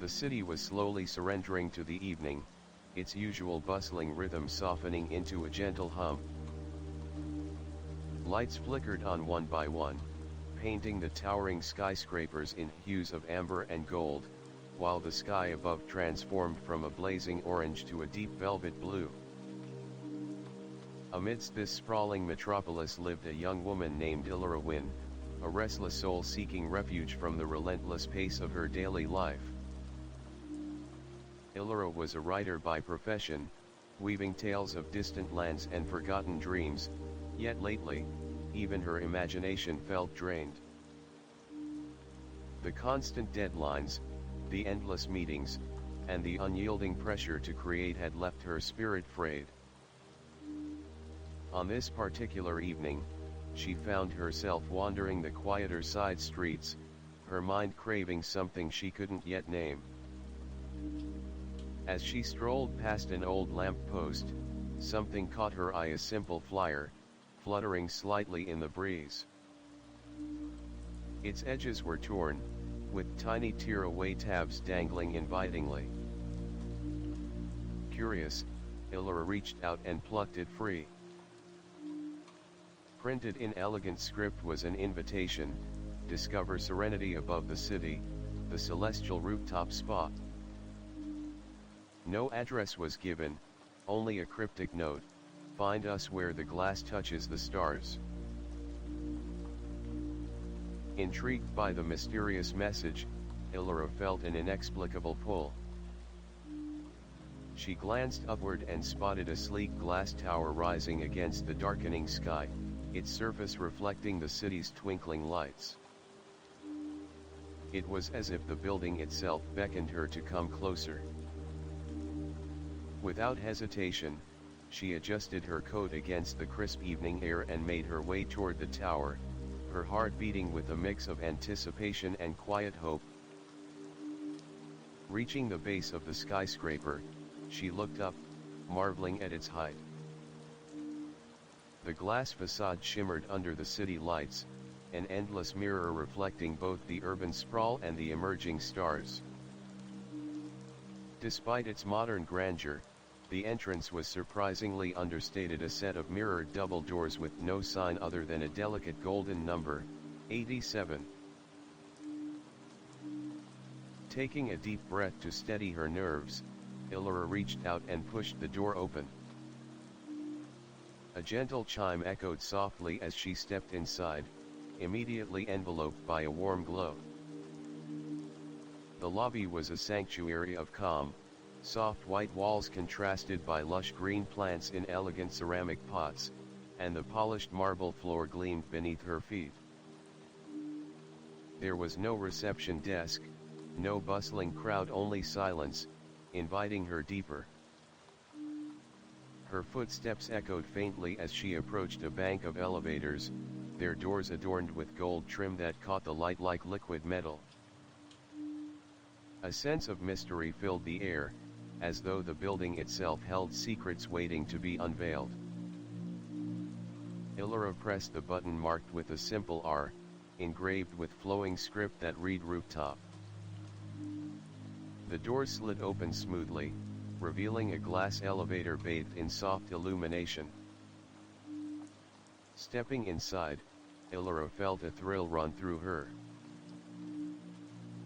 The city was slowly surrendering to the evening, its usual bustling rhythm softening into a gentle hum. Lights flickered on one by one, painting the towering skyscrapers in hues of amber and gold, while the sky above transformed from a blazing orange to a deep velvet blue. Amidst this sprawling metropolis lived a young woman named Elara Wynn, a restless soul seeking refuge from the relentless pace of her daily life. Elara was a writer by profession, weaving tales of distant lands and forgotten dreams, yet lately, even her imagination felt drained. The constant deadlines, the endless meetings, and the unyielding pressure to create had left her spirit frayed. On this particular evening, she found herself wandering the quieter side streets, her mind craving something she couldn't yet name. As she strolled past an old lamp post, something caught her eye, a simple flyer, fluttering slightly in the breeze. Its edges were torn, with tiny tear-away tabs dangling invitingly. Curious, Elara reached out and plucked it free. Printed in elegant script was an invitation: discover serenity above the city, the celestial rooftop spa. No address was given, only a cryptic note: find us where the glass touches the stars. Intrigued by the mysterious message, Elara felt an inexplicable pull. She glanced upward and spotted a sleek glass tower rising against the darkening sky, its surface reflecting the city's twinkling lights. It was as if the building itself beckoned her to come closer. Without hesitation, she adjusted her coat against the crisp evening air and made her way toward the tower, her heart beating with a mix of anticipation and quiet hope. Reaching the base of the skyscraper, she looked up, marveling at its height. The glass facade shimmered under the city lights, an endless mirror reflecting both the urban sprawl and the emerging stars. Despite its modern grandeur, the entrance was surprisingly understated: a set of mirrored double doors with no sign other than a delicate golden number, 87. Taking a deep breath to steady her nerves, Elara reached out and pushed the door open. A gentle chime echoed softly as she stepped inside, immediately enveloped by a warm glow. The lobby was a sanctuary of calm, soft white walls contrasted by lush green plants in elegant ceramic pots, and the polished marble floor gleamed beneath her feet. There was no reception desk, no bustling crowd, only silence, inviting her deeper. Her footsteps echoed faintly as she approached a bank of elevators, their doors adorned with gold trim that caught the light like liquid metal. A sense of mystery filled the air, as though the building itself held secrets waiting to be unveiled. Elara pressed the button marked with a simple R, engraved with flowing script that read rooftop. The door slid open smoothly, revealing a glass elevator bathed in soft illumination. Stepping inside, Elara felt a thrill run through her.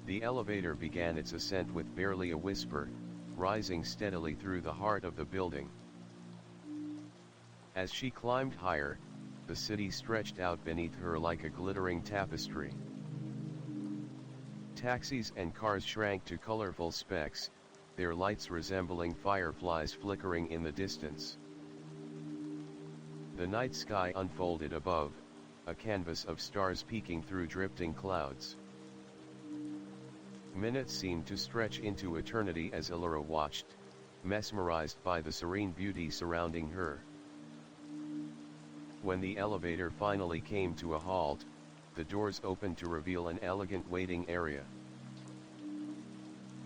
The elevator began its ascent with barely a whisper, rising steadily through the heart of the building. As she climbed higher, the city stretched out beneath her like a glittering tapestry. Taxis and cars shrank to colorful specks, their lights resembling fireflies flickering in the distance. The night sky unfolded above, a canvas of stars peeking through drifting clouds. Minutes seemed to stretch into eternity as Elara watched, mesmerized by the serene beauty surrounding her. When the elevator finally came to a halt, the doors opened to reveal an elegant waiting area.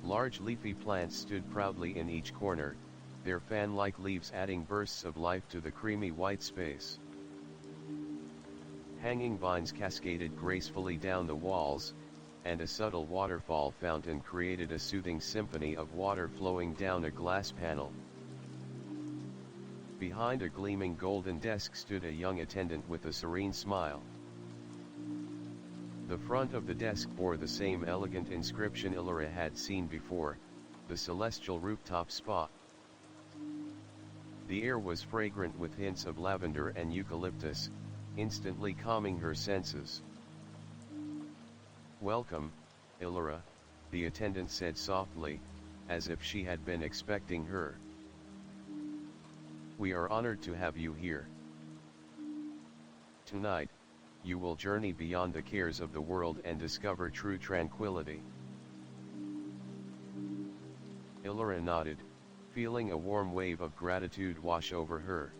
Large leafy plants stood proudly in each corner, their fan-like leaves adding bursts of life to the creamy white space. Hanging vines cascaded gracefully down the walls, and a subtle waterfall fountain created a soothing symphony of water flowing down a glass panel. Behind a gleaming golden desk stood a young attendant with a serene smile. The front of the desk bore the same elegant inscription Elara had seen before, the Celestial Rooftop Spa. The air was fragrant with hints of lavender and eucalyptus, instantly calming her senses. "Welcome, Elara," the attendant said softly, as if she had been expecting her. "We are honored to have you here. Tonight, you will journey beyond the cares of the world and discover true tranquility." Elara nodded, feeling a warm wave of gratitude wash over her.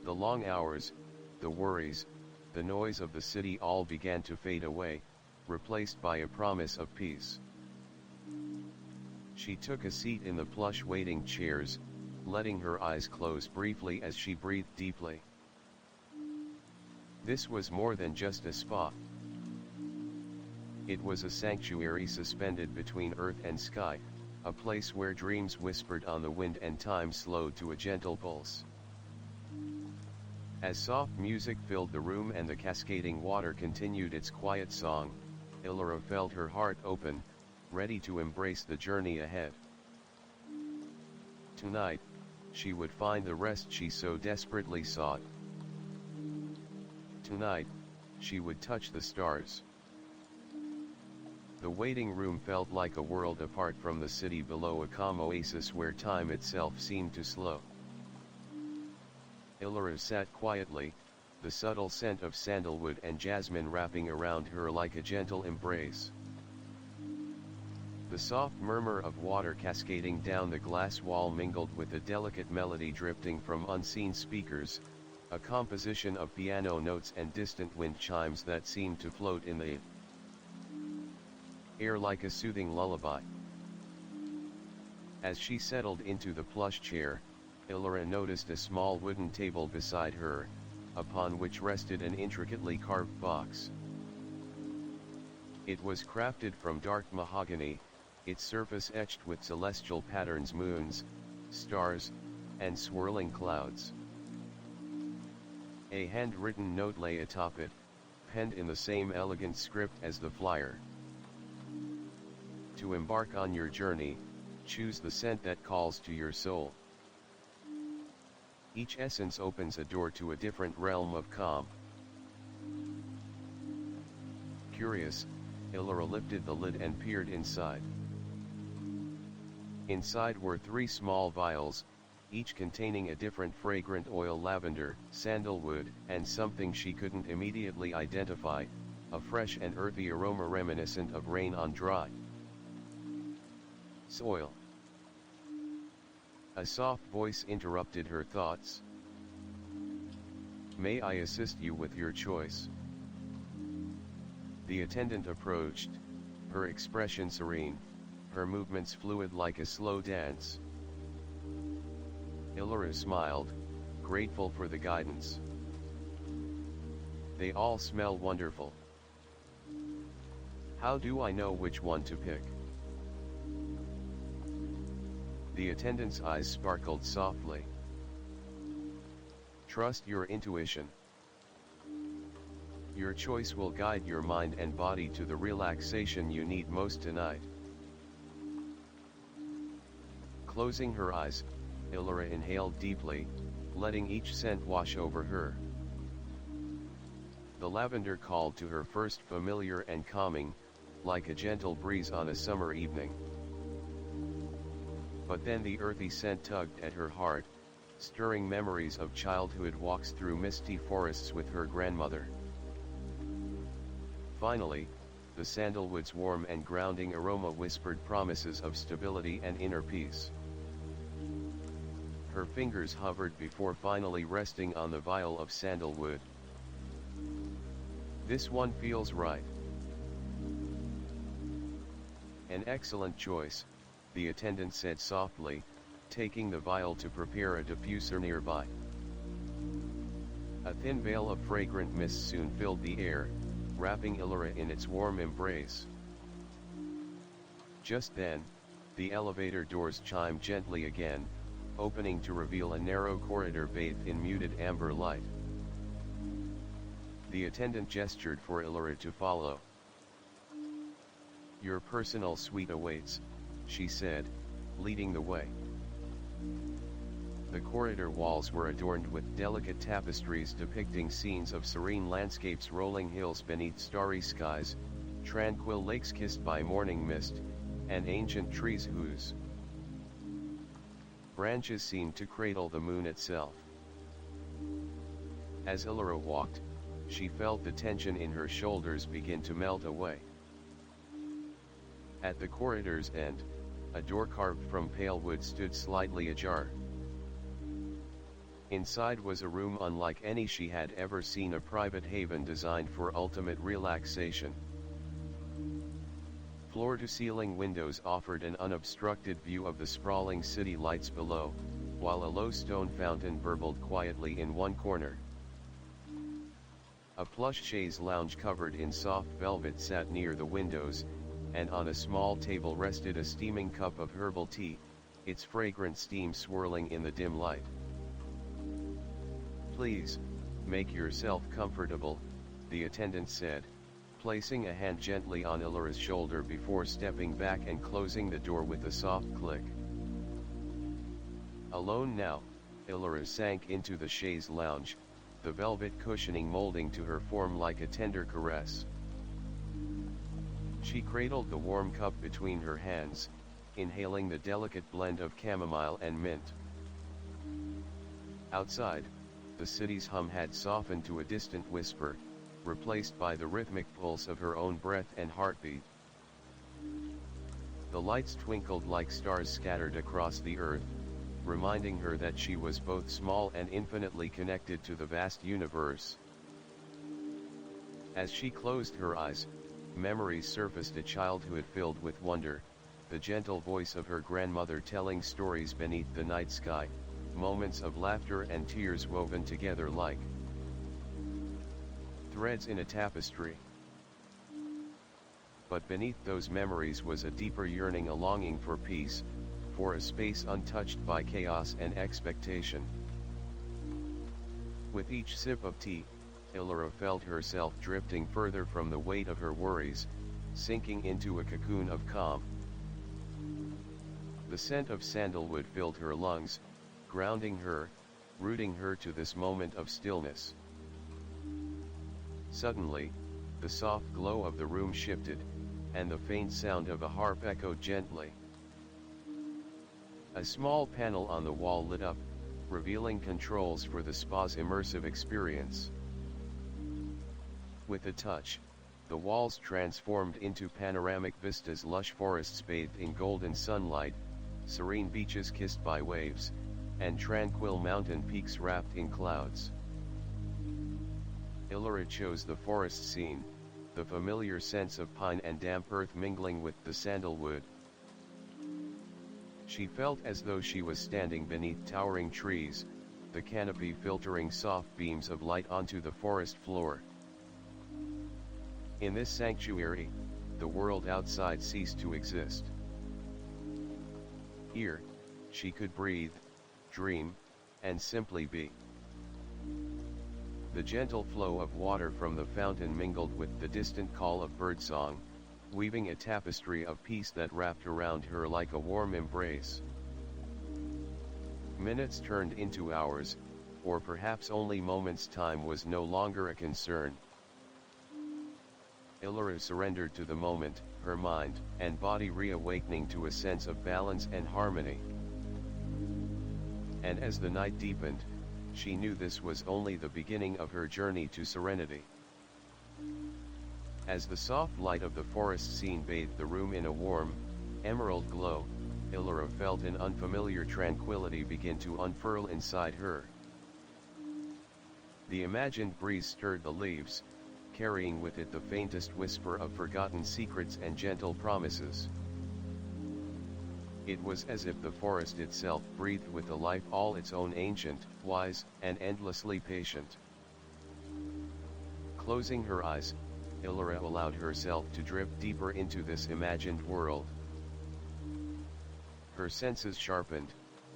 The long hours, the worries, the noise of the city all began to fade away, replaced by a promise of peace. She took a seat in the plush waiting chairs, letting her eyes close briefly as she breathed deeply. This was more than just a spa. It was a sanctuary suspended between earth and sky, a place where dreams whispered on the wind and time slowed to a gentle pulse. As soft music filled the room and the cascading water continued its quiet song, Elara felt her heart open, ready to embrace the journey ahead. Tonight, she would find the rest she so desperately sought. Tonight, she would touch the stars. The waiting room felt like a world apart from the city below, a calm oasis where time itself seemed to slow. Elara sat quietly, the subtle scent of sandalwood and jasmine wrapping around her like a gentle embrace. The soft murmur of water cascading down the glass wall mingled with the delicate melody drifting from unseen speakers, a composition of piano notes and distant wind chimes that seemed to float in the air like a soothing lullaby. As she settled into the plush chair, Elara noticed a small wooden table beside her, upon which rested an intricately carved box. It was crafted from dark mahogany, its surface etched with celestial patterns, moons, stars, and swirling clouds. A handwritten note lay atop it, penned in the same elegant script as the flyer. "To embark on your journey, choose the scent that calls to your soul. Each essence opens a door to a different realm of calm." Curious, Elara lifted the lid and peered inside. Inside were 3 small vials, each containing a different fragrant oil: lavender, sandalwood, and something she couldn't immediately identify, a fresh and earthy aroma reminiscent of rain on dry soil. A soft voice interrupted her thoughts. "May I assist you with your choice?" The attendant approached, her expression serene, her movements fluid like a slow dance. Elara smiled, grateful for the guidance. "They all smell wonderful. How do I know which one to pick?" The attendant's eyes sparkled softly. "Trust your intuition. Your choice will guide your mind and body to the relaxation you need most tonight." Closing her eyes, Elara inhaled deeply, letting each scent wash over her. The lavender called to her first, familiar and calming, like a gentle breeze on a summer evening. But then the earthy scent tugged at her heart, stirring memories of childhood walks through misty forests with her grandmother. Finally, the sandalwood's warm and grounding aroma whispered promises of stability and inner peace. Her fingers hovered before finally resting on the vial of sandalwood. "This one feels right." "An excellent choice," the attendant said softly, taking the vial to prepare a diffuser nearby. A thin veil of fragrant mist soon filled the air, wrapping Elara in its warm embrace. Just then, the elevator doors chimed gently again, opening to reveal a narrow corridor bathed in muted amber light. The attendant gestured for Elara to follow. "Your personal suite awaits," she said, leading the way. The corridor walls were adorned with delicate tapestries depicting scenes of serene landscapes, rolling hills beneath starry skies, tranquil lakes kissed by morning mist, and ancient trees whose branches seemed to cradle the moon itself. As Elara walked, she felt the tension in her shoulders begin to melt away. At the corridor's end, a door carved from pale wood stood slightly ajar. Inside was a room unlike any she had ever seen, a private haven designed for ultimate relaxation. Floor-to-ceiling windows offered an unobstructed view of the sprawling city lights below, while a low stone fountain burbled quietly in one corner. A plush chaise lounge covered in soft velvet sat near the windows, and on a small table rested a steaming cup of herbal tea, its fragrant steam swirling in the dim light. "Please, make yourself comfortable," the attendant said, placing a hand gently on Elara's shoulder before stepping back and closing the door with a soft click. Alone now, Elara sank into the chaise lounge, the velvet cushioning molding to her form like a tender caress. She cradled the warm cup between her hands, inhaling the delicate blend of chamomile and mint. Outside, the city's hum had softened to a distant whisper, replaced by the rhythmic pulse of her own breath and heartbeat. The lights twinkled like stars scattered across the earth, reminding her that she was both small and infinitely connected to the vast universe. As she closed her eyes, memories surfaced: a childhood filled with wonder, the gentle voice of her grandmother telling stories beneath the night sky, moments of laughter and tears woven together like threads in a tapestry. But beneath those memories was a deeper yearning, a longing for peace, for a space untouched by chaos and expectation. With each sip of tea, Elara felt herself drifting further from the weight of her worries, sinking into a cocoon of calm. The scent of sandalwood filled her lungs, grounding her, rooting her to this moment of stillness. Suddenly, the soft glow of the room shifted, and the faint sound of a harp echoed gently. A small panel on the wall lit up, revealing controls for the spa's immersive experience. With a touch, the walls transformed into panoramic vistas: lush forests bathed in golden sunlight, serene beaches kissed by waves, and tranquil mountain peaks wrapped in clouds. Elara chose the forest scene, the familiar sense of pine and damp earth mingling with the sandalwood. She felt as though she was standing beneath towering trees, the canopy filtering soft beams of light onto the forest floor. In this sanctuary, the world outside ceased to exist. Here, she could breathe, dream, and simply be. The gentle flow of water from the fountain mingled with the distant call of birdsong, weaving a tapestry of peace that wrapped around her like a warm embrace. Minutes turned into hours, or perhaps only moments. Time was no longer a concern. Elara surrendered to the moment, her mind and body reawakening to a sense of balance and harmony. And as the night deepened, she knew this was only the beginning of her journey to serenity. As the soft light of the forest scene bathed the room in a warm, emerald glow, Elara felt an unfamiliar tranquility begin to unfurl inside her. The imagined breeze stirred the leaves, carrying with it the faintest whisper of forgotten secrets and gentle promises. It was as if the forest itself breathed with a life all its own, ancient, wise, and endlessly patient. Closing her eyes, Elara allowed herself to drift deeper into this imagined world. Her senses sharpened,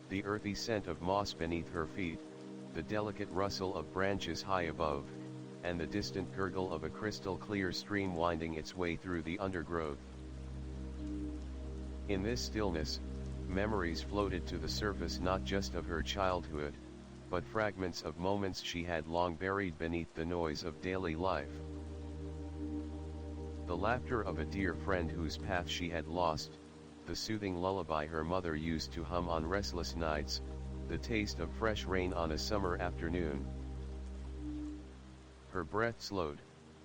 the earthy scent of moss beneath her feet, the delicate rustle of branches high above, and the distant gurgle of a crystal-clear stream winding its way through the undergrowth. In this stillness, memories floated to the surface, not just of her childhood, but fragments of moments she had long buried beneath the noise of daily life. The laughter of a dear friend whose path she had lost, the soothing lullaby her mother used to hum on restless nights, the taste of fresh rain on a summer afternoon. Her breath slowed,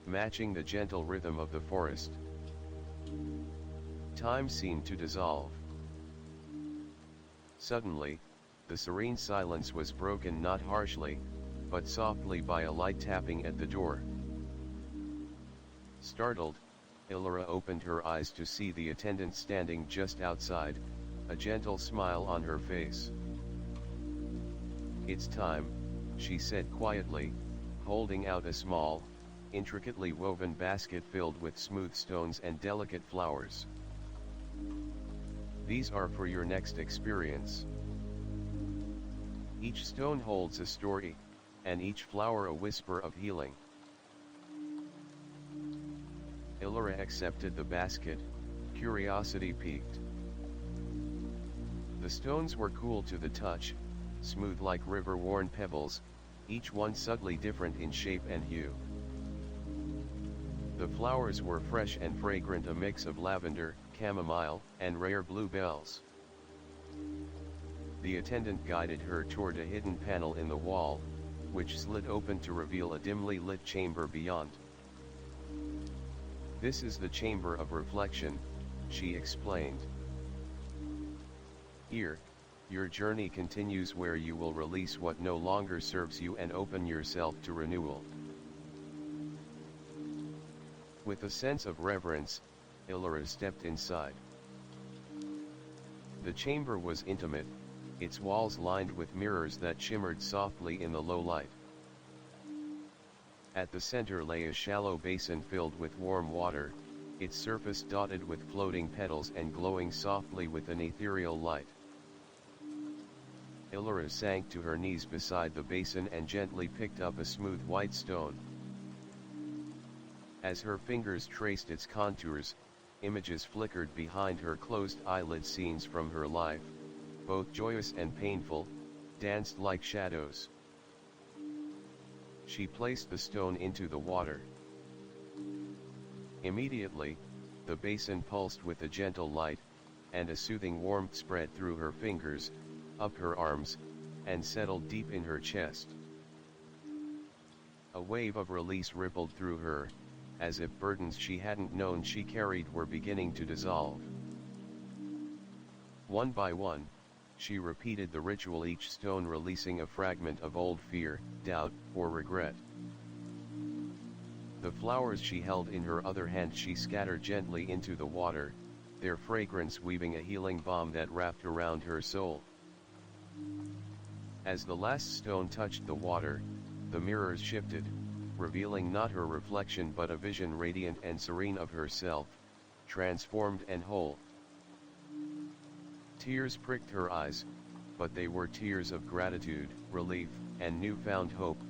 matching the gentle rhythm of the forest. Time seemed to dissolve. Suddenly, the serene silence was broken not harshly, but softly by a light tapping at the door. Startled, Elara opened her eyes to see the attendant standing just outside, a gentle smile on her face. "It's time," she said quietly, holding out a small, intricately woven basket filled with smooth stones and delicate flowers. "These are for your next experience. Each stone holds a story, and each flower a whisper of healing." Elara accepted the basket, curiosity piqued. The stones were cool to the touch, smooth like river-worn pebbles, each one subtly different in shape and hue. The flowers were fresh and fragrant, a mix of lavender, chamomile, and rare bluebells. The attendant guided her toward a hidden panel in the wall, which slid open to reveal a dimly lit chamber beyond. "This is the chamber of reflection," she explained. "Here, your journey continues, where you will release what no longer serves you and open yourself to renewal." With a sense of reverence, Elara stepped inside. The chamber was intimate, its walls lined with mirrors that shimmered softly in the low light. At the center lay a shallow basin filled with warm water, its surface dotted with floating petals and glowing softly with an ethereal light. Elara sank to her knees beside the basin and gently picked up a smooth white stone. As her fingers traced its contours, images flickered behind her closed eyelids, scenes from her life, both joyous and painful, danced like shadows. She placed the stone into the water. Immediately, the basin pulsed with a gentle light, and a soothing warmth spread through her fingers, up her arms, and settled deep in her chest. A wave of release rippled through her, as if burdens she hadn't known she carried were beginning to dissolve. One by one, she repeated the ritual, each stone releasing a fragment of old fear, doubt, or regret. The flowers she held in her other hand she scattered gently into the water, their fragrance weaving a healing balm that wrapped around her soul. As the last stone touched the water, the mirrors shifted, revealing not her reflection but a vision radiant and serene of herself, transformed and whole. Tears pricked her eyes, but they were tears of gratitude, relief, and newfound hope.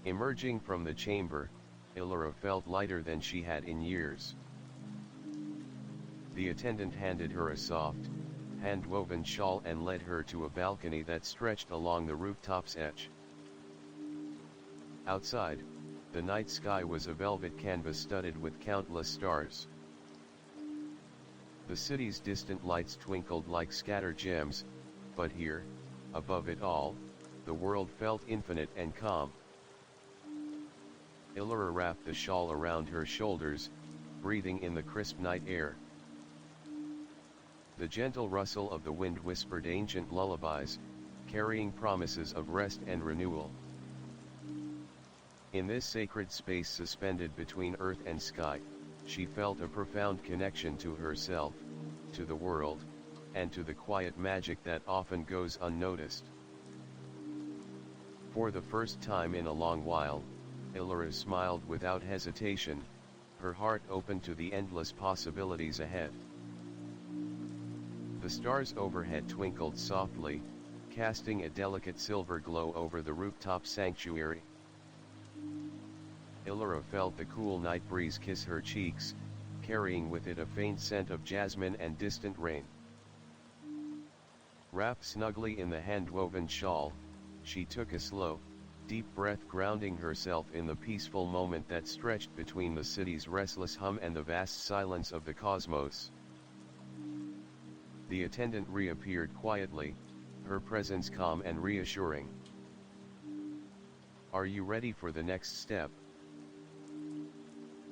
Emerging from the chamber, Elara felt lighter than she had in years. The attendant handed her a soft, hand-woven shawl and led her to a balcony that stretched along the rooftop's edge. Outside, the night sky was a velvet canvas studded with countless stars. The city's distant lights twinkled like scattered gems, but here, above it all, the world felt infinite and calm. Elara wrapped the shawl around her shoulders, breathing in the crisp night air. The gentle rustle of the wind whispered ancient lullabies, carrying promises of rest and renewal. In this sacred space suspended between earth and sky, she felt a profound connection to herself, to the world, and to the quiet magic that often goes unnoticed. For the first time in a long while, Elara smiled without hesitation, her heart open to the endless possibilities ahead. The stars overhead twinkled softly, casting a delicate silver glow over the rooftop sanctuary. Elara felt the cool night breeze kiss her cheeks, carrying with it a faint scent of jasmine and distant rain. Wrapped snugly in the hand-woven shawl, she took a slow, deep breath, grounding herself in the peaceful moment that stretched between the city's restless hum and the vast silence of the cosmos. The attendant reappeared quietly, her presence calm and reassuring. "Are you ready for the next step?"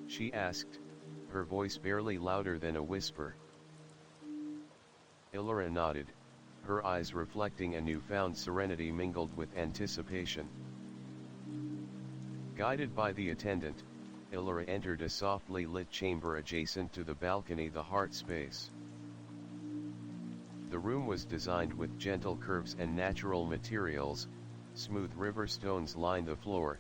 she asked, her voice barely louder than a whisper. Elara nodded, her eyes reflecting a newfound serenity mingled with anticipation. Guided by the attendant, Elara entered a softly lit chamber adjacent to the balcony, the heart space. The room was designed with gentle curves and natural materials. Smooth river stones lined the floor,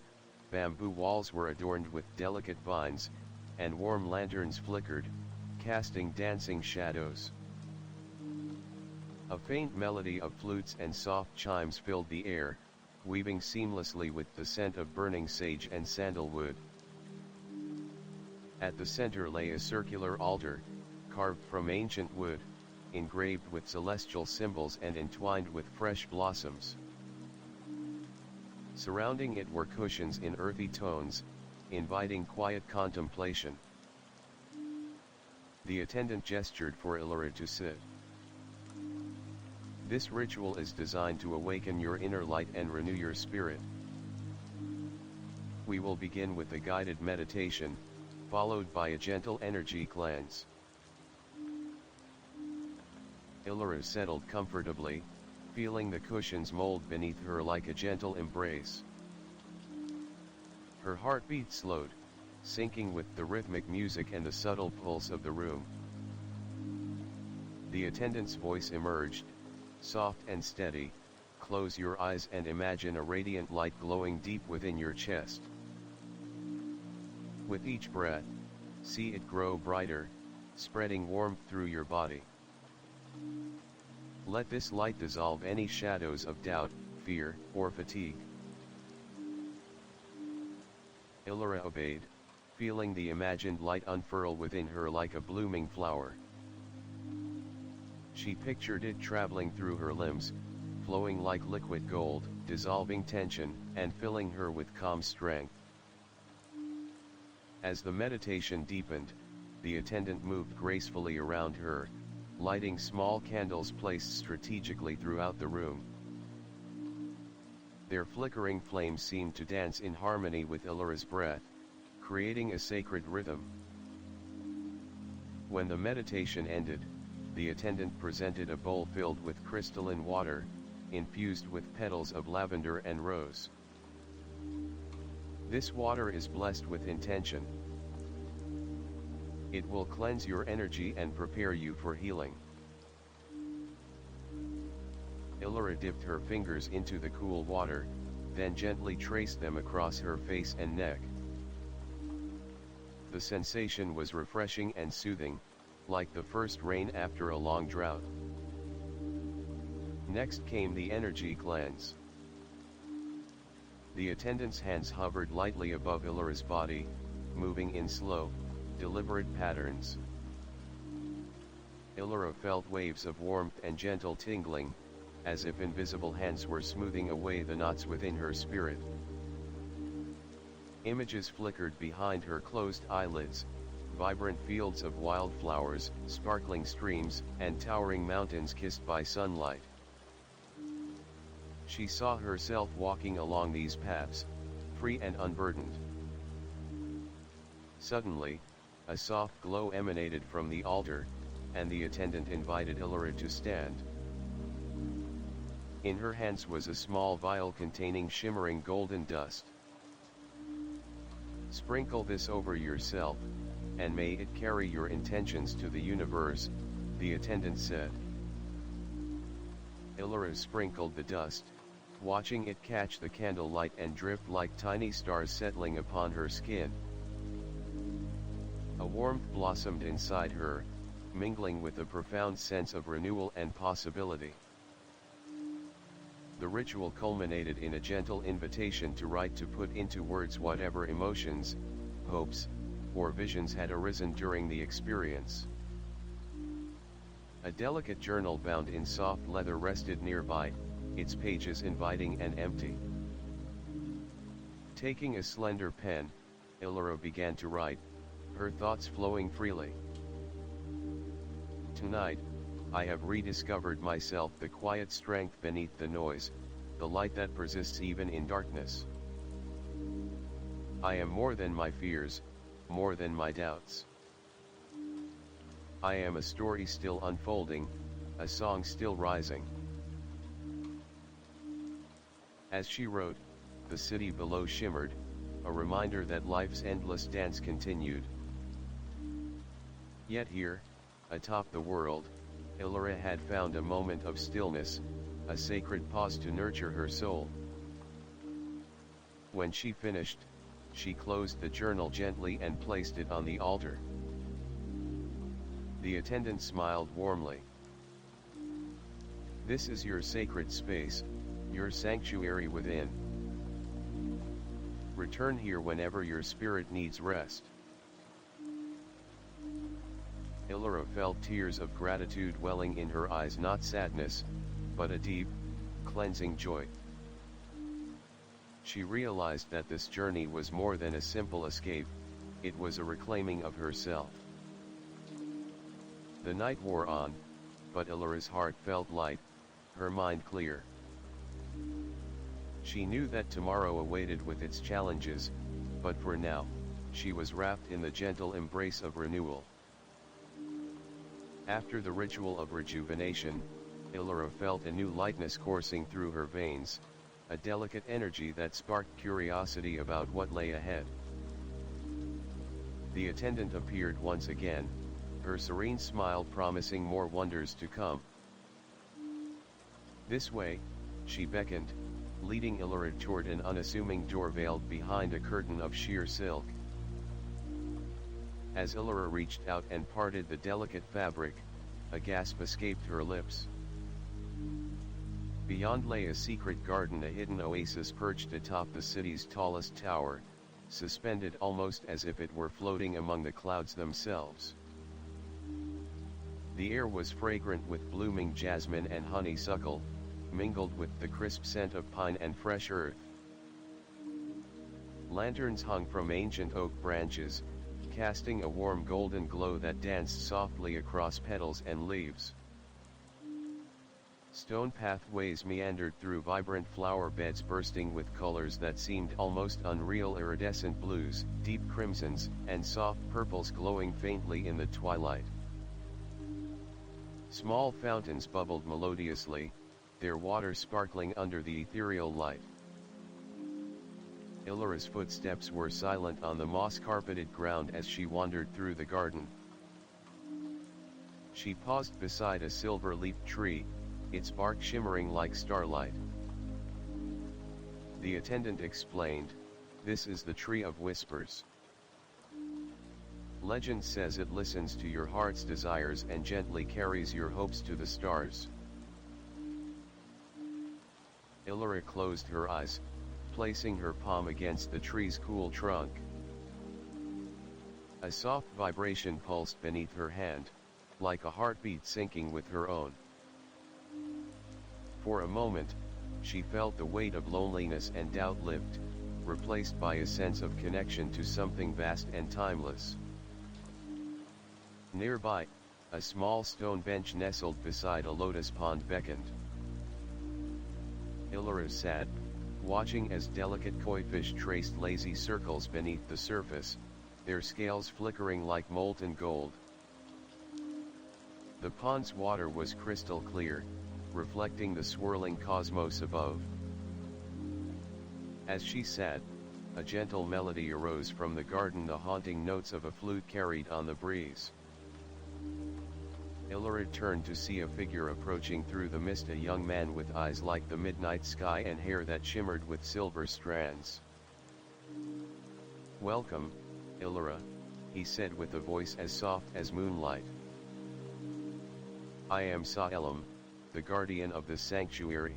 bamboo walls were adorned with delicate vines, and warm lanterns flickered, casting dancing shadows. A faint melody of flutes and soft chimes filled the air, weaving seamlessly with the scent of burning sage and sandalwood. At the center lay a circular altar, carved from ancient wood, engraved with celestial symbols and entwined with fresh blossoms. Surrounding it were cushions in earthy tones, inviting quiet contemplation. The attendant gestured for Elara to sit. "This ritual is designed to awaken your inner light and renew your spirit. We will begin with a guided meditation, followed by a gentle energy cleanse." Elara settled comfortably, feeling the cushions mold beneath her like a gentle embrace. Her heartbeat slowed, syncing with the rhythmic music and the subtle pulse of the room. The attendant's voice emerged, soft and steady. "Close your eyes and imagine a radiant light glowing deep within your chest. With each breath, see it grow brighter, spreading warmth through your body. Let this light dissolve any shadows of doubt, fear, or fatigue." Elara obeyed, feeling the imagined light unfurl within her like a blooming flower. She pictured it traveling through her limbs, flowing like liquid gold, dissolving tension, and filling her with calm strength. As the meditation deepened, the attendant moved gracefully around her, lighting small candles placed strategically throughout the room. Their flickering flames seemed to dance in harmony with Elara's breath, creating a sacred rhythm. When the meditation ended, the attendant presented a bowl filled with crystalline water, infused with petals of lavender and rose. "This water is blessed with intention. It will cleanse your energy and prepare you for healing." Elara dipped her fingers into the cool water, then gently traced them across her face and neck. The sensation was refreshing and soothing, like the first rain after a long drought. Next came the energy cleanse. The attendant's hands hovered lightly above Elara's body, moving in slow, deliberate patterns. Elara felt waves of warmth and gentle tingling, as if invisible hands were smoothing away the knots within her spirit. Images flickered behind her closed eyelids, vibrant fields of wildflowers, sparkling streams, and towering mountains kissed by sunlight. She saw herself walking along these paths, free and unburdened. Suddenly, a soft glow emanated from the altar, and the attendant invited Elara to stand. In her hands was a small vial containing shimmering golden dust. "Sprinkle this over yourself, and may it carry your intentions to the universe," the attendant said. Elara sprinkled the dust, watching it catch the candlelight and drift like tiny stars settling upon her skin. A warmth blossomed inside her, mingling with a profound sense of renewal and possibility. The ritual culminated in a gentle invitation to write, to put into words whatever emotions, hopes, or visions had arisen during the experience. A delicate journal bound in soft leather rested nearby, its pages inviting and empty. Taking a slender pen, Elara began to write, her thoughts flowing freely. Tonight, I have rediscovered myself, the quiet strength beneath the noise, the light that persists even in darkness. I am more than my fears, more than my doubts. I am a story still unfolding, a song still rising. As she wrote, the city below shimmered, a reminder that life's endless dance continued. Yet here, atop the world, Elara had found a moment of stillness, a sacred pause to nurture her soul. When she finished, she closed the journal gently and placed it on the altar. The attendant smiled warmly. This is your sacred space, your sanctuary within. Return here whenever your spirit needs rest. Elara felt tears of gratitude welling in her eyes, not sadness, but a deep, cleansing joy. She realized that this journey was more than a simple escape, it was a reclaiming of herself. The night wore on, but Elara's heart felt light, her mind clear. She knew that tomorrow awaited with its challenges, but for now, she was wrapped in the gentle embrace of renewal. After the ritual of rejuvenation, Elara felt a new lightness coursing through her veins, a delicate energy that sparked curiosity about what lay ahead. The attendant appeared once again, her serene smile promising more wonders to come. This way, she beckoned, leading Elara toward an unassuming door veiled behind a curtain of sheer silk. As Elara reached out and parted the delicate fabric, a gasp escaped her lips. Beyond lay a secret garden, a hidden oasis perched atop the city's tallest tower, suspended almost as if it were floating among the clouds themselves. The air was fragrant with blooming jasmine and honeysuckle, mingled with the crisp scent of pine and fresh earth. Lanterns hung from ancient oak branches, casting a warm golden glow that danced softly across petals and leaves. Stone pathways meandered through vibrant flower beds bursting with colors that seemed almost unreal, iridescent blues, deep crimsons, and soft purples glowing faintly in the twilight. Small fountains bubbled melodiously, their water sparkling under the ethereal light. Elara's footsteps were silent on the moss-carpeted ground as she wandered through the garden. She paused beside a silver-leafed tree, its bark shimmering like starlight. The attendant explained, "This is the Tree of Whispers. Legend says it listens to your heart's desires and gently carries your hopes to the stars." Elara closed her eyes, placing her palm against the tree's cool trunk. A soft vibration pulsed beneath her hand, like a heartbeat syncing with her own. For a moment, she felt the weight of loneliness and doubt lift, replaced by a sense of connection to something vast and timeless. Nearby, a small stone bench nestled beside a lotus pond beckoned. Elara sat, watching as delicate koi fish traced lazy circles beneath the surface, their scales flickering like molten gold. The pond's water was crystal clear, reflecting the swirling cosmos above. As she sat, a gentle melody arose from the garden, the haunting notes of a flute carried on the breeze. Elara turned to see a figure approaching through the mist, a young man with eyes like the midnight sky and hair that shimmered with silver strands. "Welcome, Elara," he said with a voice as soft as moonlight. "I am Salem, the guardian of this sanctuary."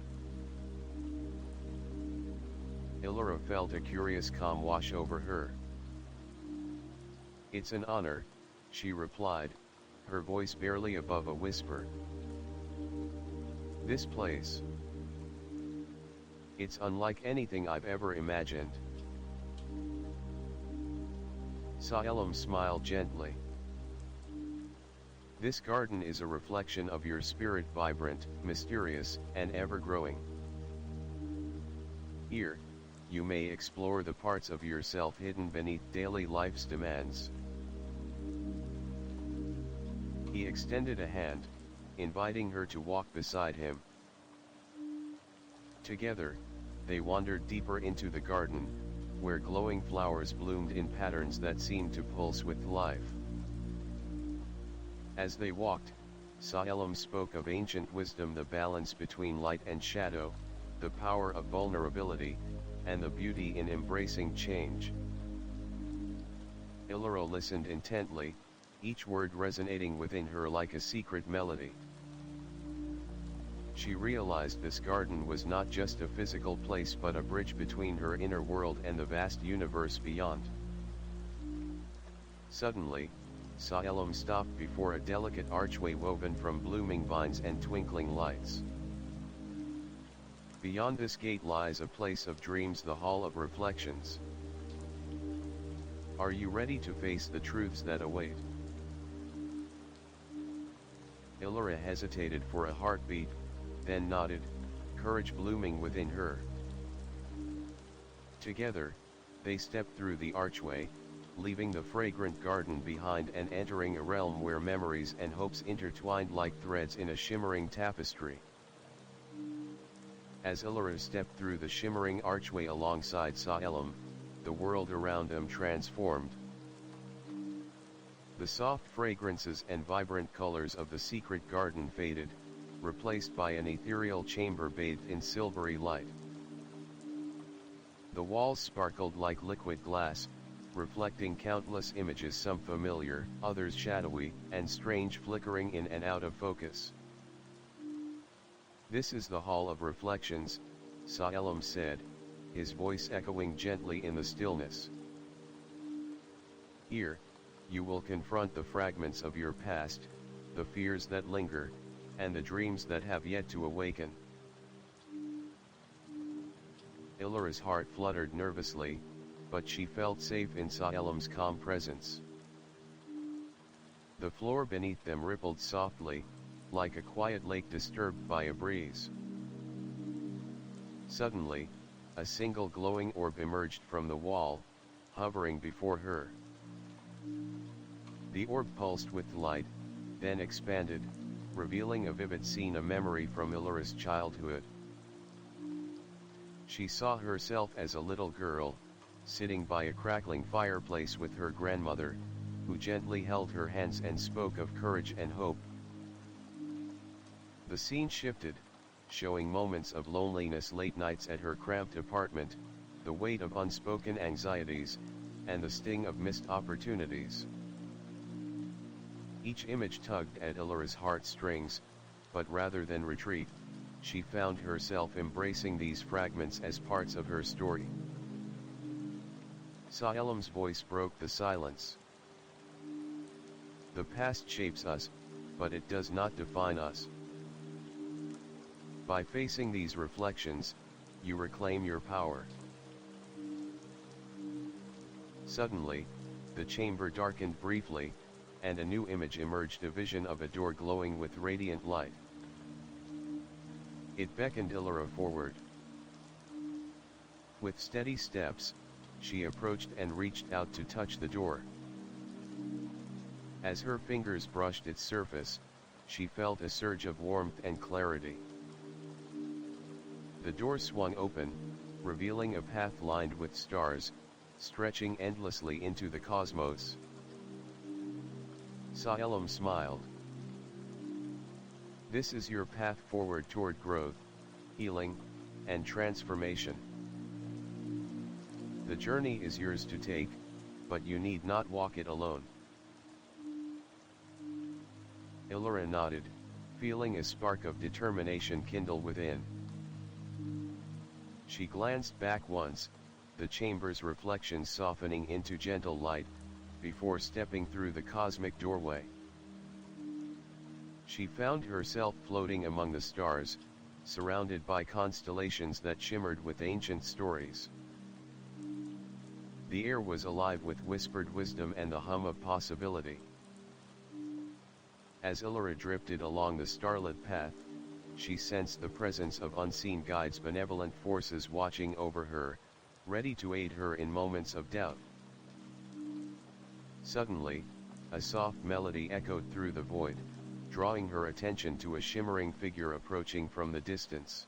Elara felt a curious calm wash over her. "It's an honor," she replied, her voice barely above a whisper. "This place, it's unlike anything I've ever imagined." Salem smiled gently. "This garden is a reflection of your spirit, vibrant, mysterious, and ever-growing. Here, you may explore the parts of yourself hidden beneath daily life's demands." He extended a hand, inviting her to walk beside him. Together, they wandered deeper into the garden, where glowing flowers bloomed in patterns that seemed to pulse with life. As they walked, Salem spoke of ancient wisdom, the balance between light and shadow, the power of vulnerability, and the beauty in embracing change. Elara listened intently, each word resonating within her like a secret melody. She realized this garden was not just a physical place but a bridge between her inner world and the vast universe beyond. Suddenly, Salem stopped before a delicate archway woven from blooming vines and twinkling lights. "Beyond this gate lies a place of dreams, the Hall of Reflections. Are you ready to face the truths that await?" Elara hesitated for a heartbeat, then nodded, courage blooming within her. Together, they stepped through the archway, leaving the fragrant garden behind and entering a realm where memories and hopes intertwined like threads in a shimmering tapestry. As Elara stepped through the shimmering archway alongside Salem, the world around them transformed. The soft fragrances and vibrant colors of the secret garden faded, replaced by an ethereal chamber bathed in silvery light. The walls sparkled like liquid glass, reflecting countless images, some familiar, others shadowy, and strange, flickering in and out of focus. "This is the Hall of Reflections," Salem said, his voice echoing gently in the stillness. "Here, you will confront the fragments of your past, the fears that linger, and the dreams that have yet to awaken." Elara's heart fluttered nervously, but she felt safe in Salem's calm presence. The floor beneath them rippled softly, like a quiet lake disturbed by a breeze. Suddenly, a single glowing orb emerged from the wall, hovering before her. The orb pulsed with light, then expanded, revealing a vivid scene, a memory from Elara's childhood. She saw herself as a little girl, sitting by a crackling fireplace with her grandmother, who gently held her hands and spoke of courage and hope. The scene shifted, showing moments of loneliness, late nights at her cramped apartment, the weight of unspoken anxieties, and the sting of missed opportunities. Each image tugged at Elara's heartstrings, but rather than retreat, she found herself embracing these fragments as parts of her story. Salem's voice broke the silence. "The past shapes us, but it does not define us. By facing these reflections, you reclaim your power." Suddenly, the chamber darkened briefly, and a new image emerged, a vision of a door glowing with radiant light. It beckoned Elara forward. With steady steps, she approached and reached out to touch the door. As her fingers brushed its surface, she felt a surge of warmth and clarity. The door swung open, revealing a path lined with stars, stretching endlessly into the cosmos. Salem smiled. This is your path forward toward growth, healing, and transformation. The journey is yours to take, but you need not walk it alone. Elara nodded, feeling a spark of determination kindle within. She glanced back once, the chamber's reflections softening into gentle light, before stepping through the cosmic doorway. She found herself floating among the stars, surrounded by constellations that shimmered with ancient stories. The air was alive with whispered wisdom and the hum of possibility. As Elara drifted along the starlit path, she sensed the presence of unseen guides, benevolent forces watching over her, ready to aid her in moments of doubt. Suddenly, a soft melody echoed through the void, drawing her attention to a shimmering figure approaching from the distance.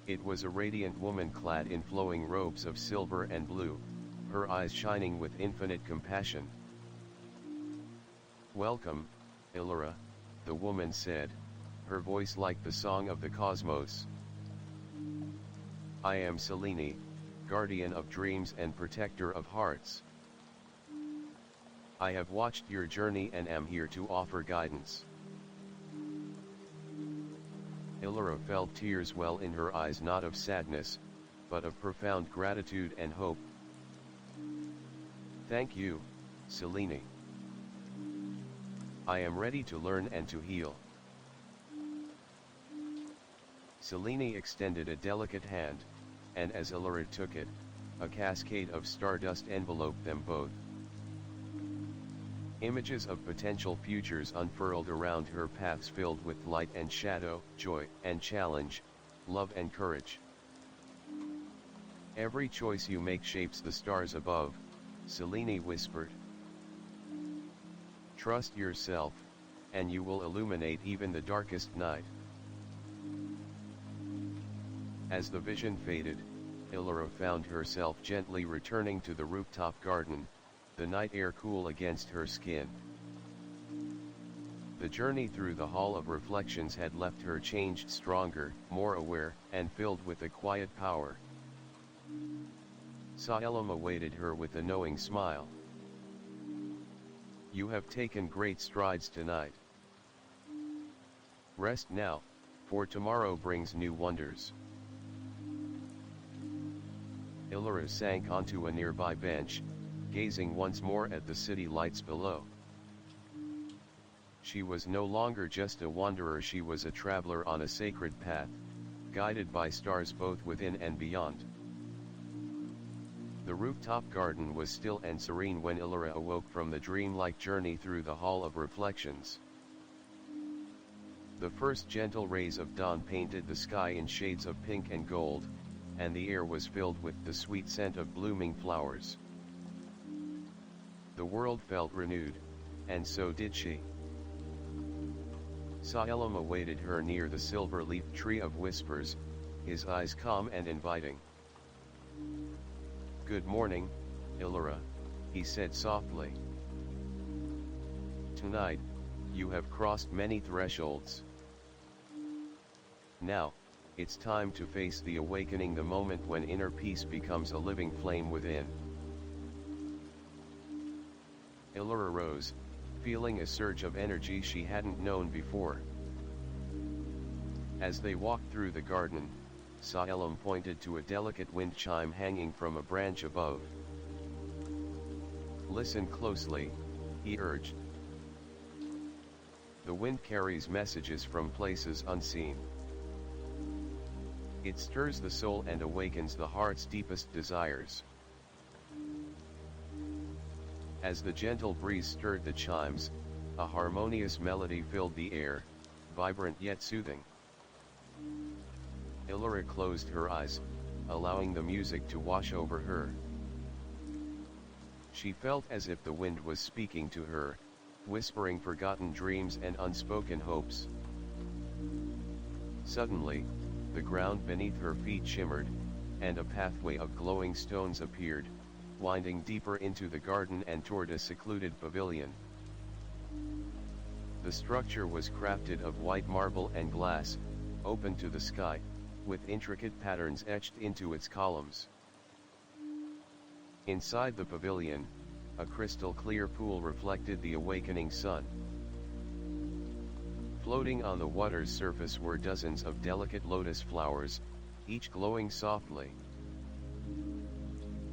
It was a radiant woman clad in flowing robes of silver and blue, her eyes shining with infinite compassion. "Welcome, Elara," the woman said, her voice like the song of the cosmos. "I am Selene, guardian of dreams and protector of hearts. I have watched your journey and am here to offer guidance." Elara felt tears well in her eyes, not of sadness, but of profound gratitude and hope. "Thank you, Selene. I am ready to learn and to heal." Selene extended a delicate hand, and as Elara took it, a cascade of stardust enveloped them both. Images of potential futures unfurled around her, paths filled with light and shadow, joy and challenge, love and courage. "Every choice you make shapes the stars above," Selene whispered. "Trust yourself, and you will illuminate even the darkest night." As the vision faded, Elara found herself gently returning to the rooftop garden, the night air cool against her skin. The journey through the Hall of Reflections had left her changed, stronger, more aware, and filled with a quiet power. Salem awaited her with a knowing smile. "You have taken great strides tonight. Rest now, for tomorrow brings new wonders." Elara sank onto a nearby bench, gazing once more at the city lights below. She was no longer just a wanderer, she was a traveler on a sacred path, guided by stars both within and beyond. The rooftop garden was still and serene when Elara awoke from the dreamlike journey through the Hall of Reflections. The first gentle rays of dawn painted the sky in shades of pink and gold, and the air was filled with the sweet scent of blooming flowers. The world felt renewed, and so did she. Salem awaited her near the silver-leafed tree of whispers, his eyes calm and inviting. "Good morning, Elara," he said softly. "Tonight, you have crossed many thresholds. Now, it's time to face the awakening, the moment when inner peace becomes a living flame within." Elara rose, feeling a surge of energy she hadn't known before. As they walked through the garden, Salem pointed to a delicate wind chime hanging from a branch above. "Listen closely," he urged. "The wind carries messages from places unseen. It stirs the soul and awakens the heart's deepest desires." As the gentle breeze stirred the chimes, a harmonious melody filled the air, vibrant yet soothing. Elara closed her eyes, allowing the music to wash over her. She felt as if the wind was speaking to her, whispering forgotten dreams and unspoken hopes. Suddenly, the ground beneath her feet shimmered, and a pathway of glowing stones appeared, winding deeper into the garden and toward a secluded pavilion. The structure was crafted of white marble and glass, open to the sky, with intricate patterns etched into its columns. Inside the pavilion, a crystal-clear pool reflected the awakening sun. Floating on the water's surface were dozens of delicate lotus flowers, each glowing softly.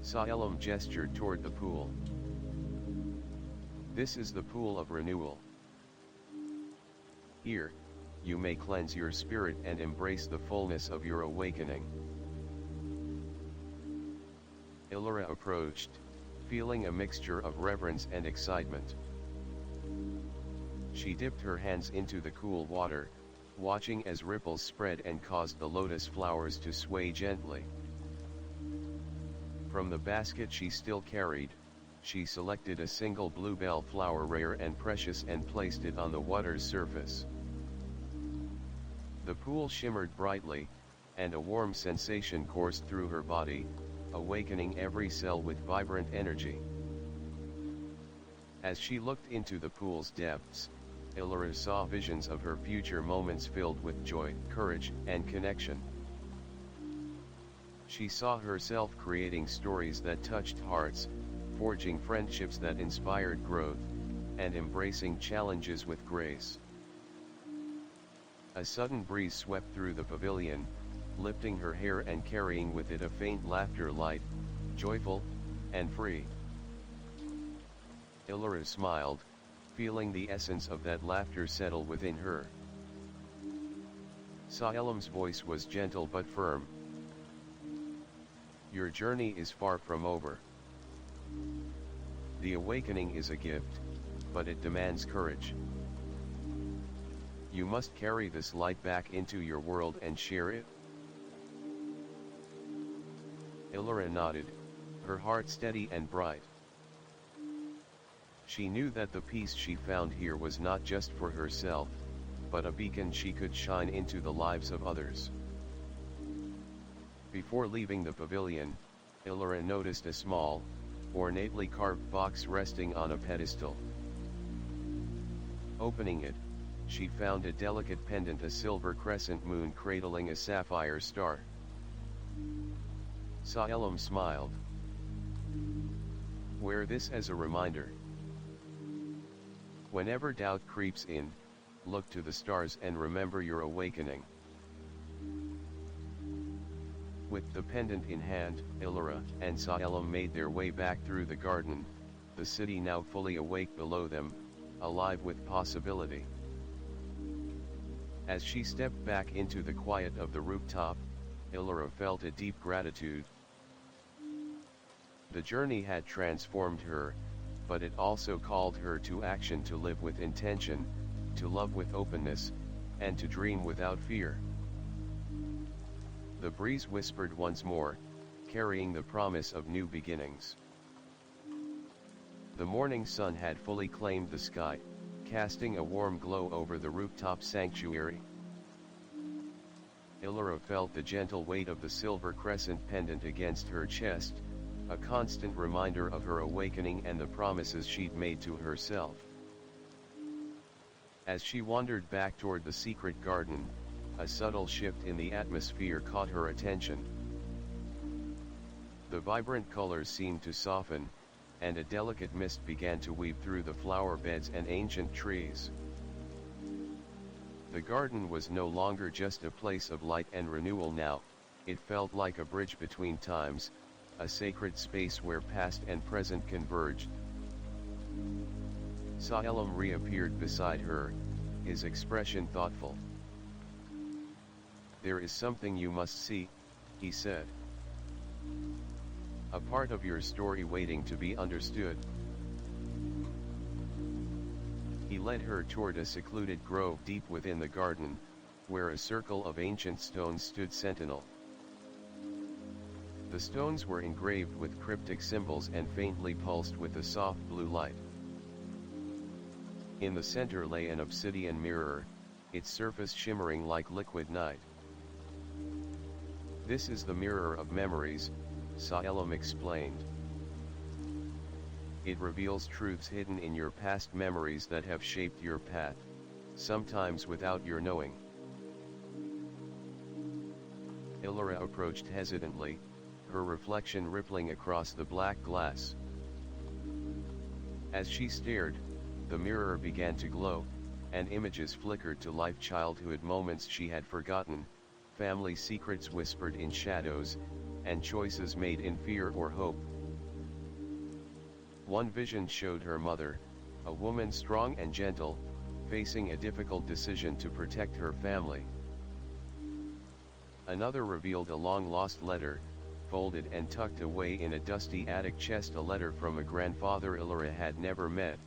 Salem gestured toward the pool. This is the pool of renewal. Here, you may cleanse your spirit and embrace the fullness of your awakening. Elara approached, feeling a mixture of reverence and excitement. She dipped her hands into the cool water, watching as ripples spread and caused the lotus flowers to sway gently. From the basket she still carried, she selected a single bluebell flower, rare and precious, and placed it on the water's surface. The pool shimmered brightly, and a warm sensation coursed through her body, awakening every cell with vibrant energy. As she looked into the pool's depths, Elara saw visions of her future moments filled with joy, courage, and connection. She saw herself creating stories that touched hearts, forging friendships that inspired growth, and embracing challenges with grace. A sudden breeze swept through the pavilion, lifting her hair and carrying with it a faint laughter, light, joyful, and free. Elara smiled, feeling the essence of that laughter settle within her. Salem's voice was gentle but firm. Your journey is far from over. The awakening is a gift, but it demands courage. You must carry this light back into your world and share it. Elara nodded, her heart steady and bright. She knew that the peace she found here was not just for herself, but a beacon she could shine into the lives of others. Before leaving the pavilion, Elara noticed a small, ornately carved box resting on a pedestal. Opening it, she found a delicate pendant, a silver crescent moon cradling a sapphire star. Salem smiled. Wear this as a reminder. Whenever doubt creeps in, look to the stars and remember your awakening. With the pendant in hand, Elara and Salem made their way back through the garden, the city now fully awake below them, alive with possibility. As she stepped back into the quiet of the rooftop, Elara felt a deep gratitude. The journey had transformed her, but it also called her to action, to live with intention, to love with openness, and to dream without fear. The breeze whispered once more, carrying the promise of new beginnings. The morning sun had fully claimed the sky, casting a warm glow over the rooftop sanctuary. Elara felt the gentle weight of the silver crescent pendant against her chest, a constant reminder of her awakening and the promises she'd made to herself. As she wandered back toward the secret garden, a subtle shift in the atmosphere caught her attention. The vibrant colors seemed to soften, and a delicate mist began to weave through the flower beds and ancient trees. The garden was no longer just a place of light and renewal now, it felt like a bridge between times, a sacred space where past and present converged. Salem reappeared beside her, his expression thoughtful. There is something you must see, he said. A part of your story waiting to be understood. He led her toward a secluded grove deep within the garden, where a circle of ancient stones stood sentinel. The stones were engraved with cryptic symbols and faintly pulsed with a soft blue light. In the center lay an obsidian mirror, its surface shimmering like liquid night. This is the mirror of memories, Salem explained. It reveals truths hidden in your past, memories that have shaped your path. sometimes without your knowing. Elara approached hesitantly, her reflection rippling across the black glass. As she stared, the mirror began to glow, and images flickered to life: childhood moments she had forgotten, family secrets whispered in shadows, and choices made in fear or hope. One vision showed her mother, a woman strong and gentle, facing a difficult decision to protect her family. Another revealed a long-lost letter, folded and tucked away in a dusty attic chest, a letter from a grandfather Elara had never met,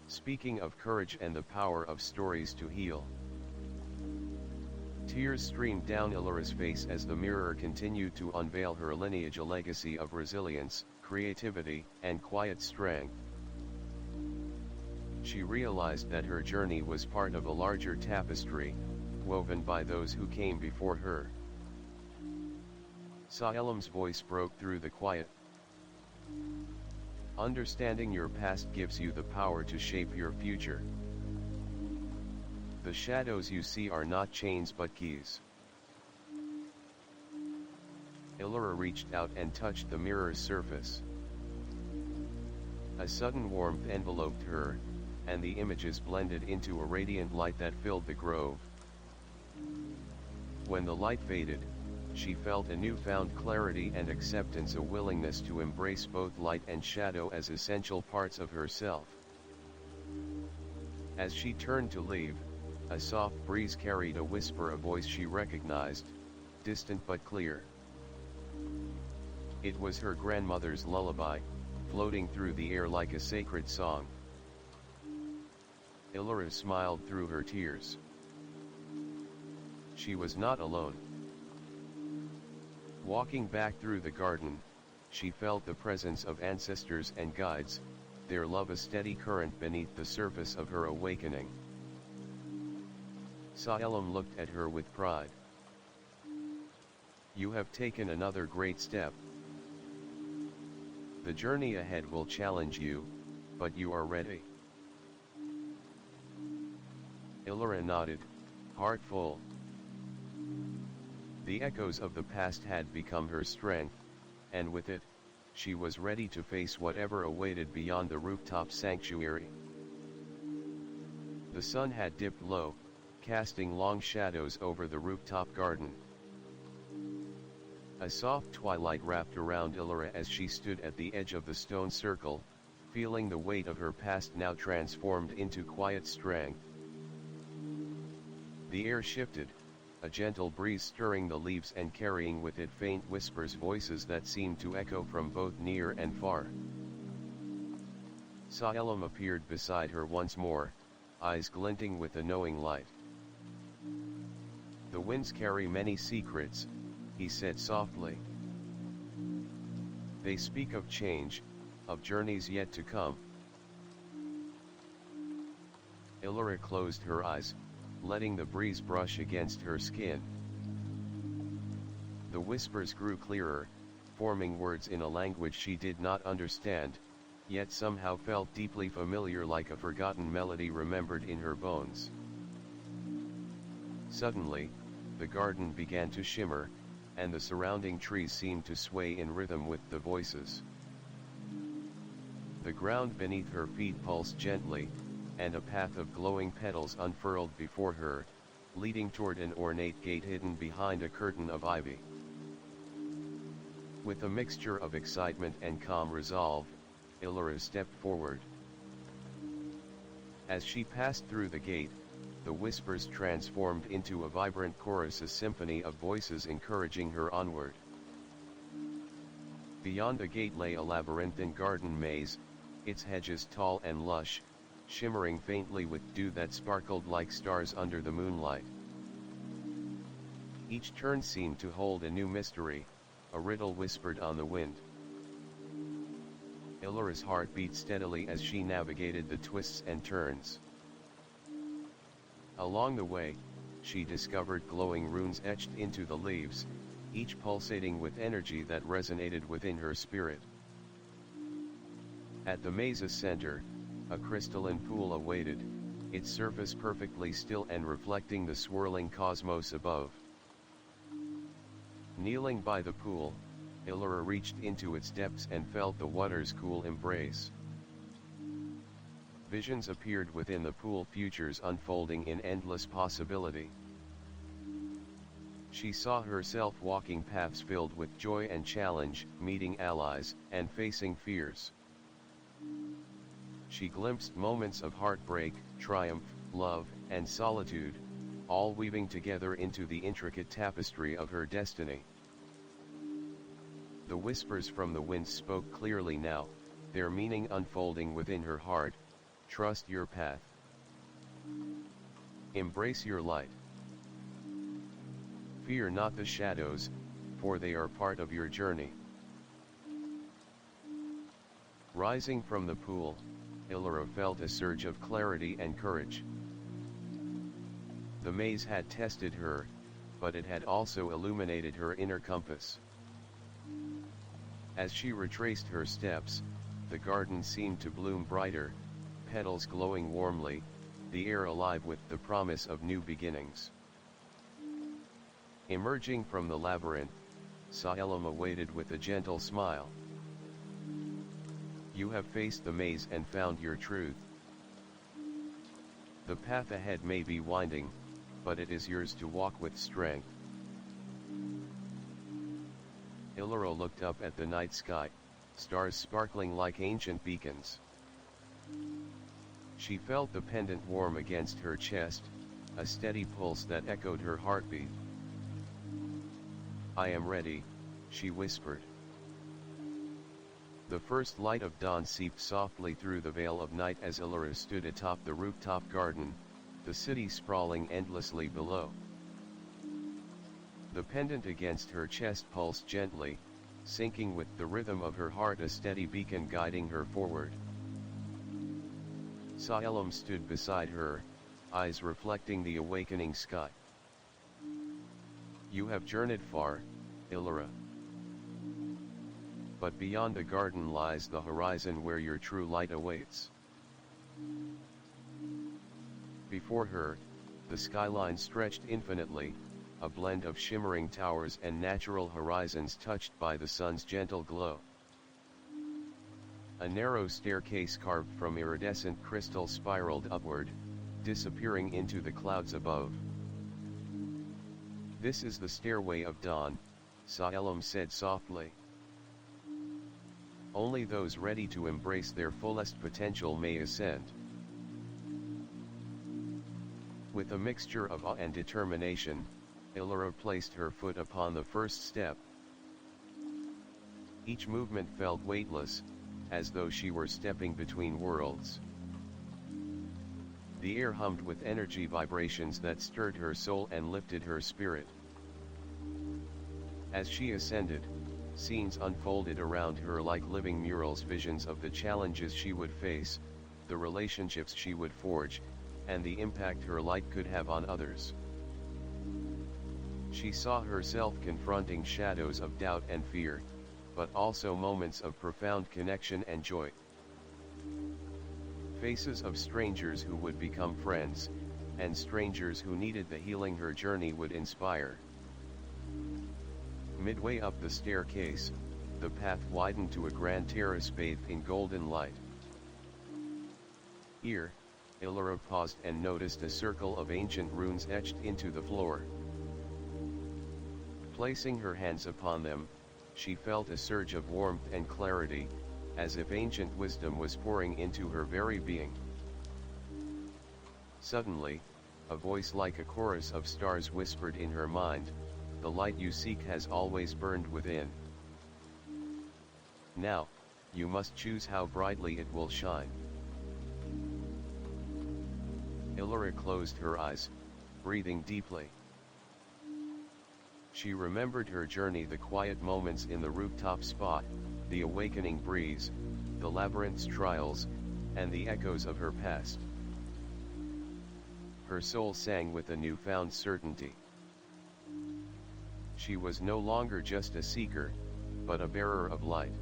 speaking of courage and the power of stories to heal. Tears streamed down Elara's face as the mirror continued to unveil her lineage, a legacy of resilience, creativity, and quiet strength. She realized that her journey was part of a larger tapestry, woven by those who came before her. Saelim's voice broke through the quiet. Understanding your past gives you the power to shape your future. The shadows you see are not chains but keys. Elara reached out and touched the mirror's surface. A sudden warmth enveloped her, and the images blended into a radiant light that filled the grove. When the light faded, she felt a newfound clarity and acceptance, a willingness to embrace both light and shadow as essential parts of herself. As she turned to leave, a soft breeze carried a whisper, a voice she recognized, distant but clear. It was her grandmother's lullaby, floating through the air like a sacred song. Elara smiled through her tears. She was not alone. Walking back through the garden, she felt the presence of ancestors and guides, their love a steady current beneath the surface of her awakening. Saelim looked at her with pride. You have taken another great step. The journey ahead will challenge you, but you are ready. Elara nodded, heart full. The echoes of the past had become her strength, and with it, she was ready to face whatever awaited beyond the rooftop sanctuary. The sun had dipped low, casting long shadows over the rooftop garden. A soft twilight wrapped around Elara as she stood at the edge of the stone circle, feeling the weight of her past now transformed into quiet strength. The air shifted, a gentle breeze stirring the leaves and carrying with it faint whispers, voices that seemed to echo from both near and far. Saelim appeared beside her once more, eyes glinting with a knowing light. The winds carry many secrets, he said softly. They speak of change, of journeys yet to come. Elara closed her eyes, letting the breeze brush against her skin. The whispers grew clearer, forming words in a language she did not understand, yet somehow felt deeply familiar, like a forgotten melody remembered in her bones. Suddenly, the garden began to shimmer, and the surrounding trees seemed to sway in rhythm with the voices. The ground beneath her feet pulsed gently, and a path of glowing petals unfurled before her, leading toward an ornate gate hidden behind a curtain of ivy. With a mixture of excitement and calm resolve, Elara stepped forward. As she passed through the gate, the whispers transformed into a vibrant chorus, a symphony of voices encouraging her onward. Beyond the gate lay a labyrinthine garden maze, its hedges tall and lush, shimmering faintly with dew that sparkled like stars under the moonlight. Each turn seemed to hold a new mystery, a riddle whispered on the wind. Elara's heart beat steadily as she navigated the twists and turns. Along the way, she discovered glowing runes etched into the leaves, each pulsating with energy that resonated within her spirit. At the maze's center, a crystalline pool awaited, its surface perfectly still and reflecting the swirling cosmos above. Kneeling by the pool, Elara reached into its depths and felt the water's cool embrace. Visions appeared within the pool, futures unfolding in endless possibility. She saw herself walking paths filled with joy and challenge, meeting allies, and facing fears. She glimpsed moments of heartbreak, triumph, love, and solitude, all weaving together into the intricate tapestry of her destiny. The whispers from the winds spoke clearly now, their meaning unfolding within her heart. Trust your path. Embrace your light. Fear not the shadows, for they are part of your journey. Rising from the pool, Elara felt a surge of clarity and courage. The maze had tested her, but it had also illuminated her inner compass. As she retraced her steps, the garden seemed to bloom brighter, petals glowing warmly, the air alive with the promise of new beginnings. Emerging from the labyrinth, Salem awaited with a gentle smile. You have faced the maze and found your truth. The path ahead may be winding, but it is yours to walk with strength. Elara looked up at the night sky, stars sparkling like ancient beacons. She felt the pendant warm against her chest, a steady pulse that echoed her heartbeat. I am ready, she whispered. The first light of dawn seeped softly through the veil of night as Elara stood atop the rooftop garden, the city sprawling endlessly below. The pendant against her chest pulsed gently, syncing with the rhythm of her heart, a steady beacon guiding her forward. Salem stood beside her, eyes reflecting the awakening sky. You have journeyed far, Elara. But beyond the garden lies the horizon where your true light awaits. Before her, the skyline stretched infinitely, a blend of shimmering towers and natural horizons touched by the sun's gentle glow. A narrow staircase carved from iridescent crystal spiraled upward, disappearing into the clouds above. This is the stairway of dawn, Salem said softly. Only those ready to embrace their fullest potential may ascend. With a mixture of awe and determination, Elara placed her foot upon the first step. Each movement felt weightless, as though she were stepping between worlds. The air hummed with energy vibrations that stirred her soul and lifted her spirit. As she ascended, scenes unfolded around her like living murals, visions of the challenges she would face, the relationships she would forge, and the impact her light could have on others. She saw herself confronting shadows of doubt and fear, but also moments of profound connection and joy. Faces of strangers who would become friends, and strangers who needed the healing her journey would inspire. Midway up the staircase, the path widened to a grand terrace bathed in golden light. Here, Elara paused and noticed a circle of ancient runes etched into the floor. Placing her hands upon them, she felt a surge of warmth and clarity, as if ancient wisdom was pouring into her very being. Suddenly, a voice like a chorus of stars whispered in her mind, "The light you seek has always burned within. Now, you must choose how brightly it will shine." Elara closed her eyes, breathing deeply. She remembered her journey, the quiet moments in the rooftop spot, the awakening breeze, the labyrinth's trials, and the echoes of her past. Her soul sang with a newfound certainty. She was no longer just a seeker, but a bearer of light.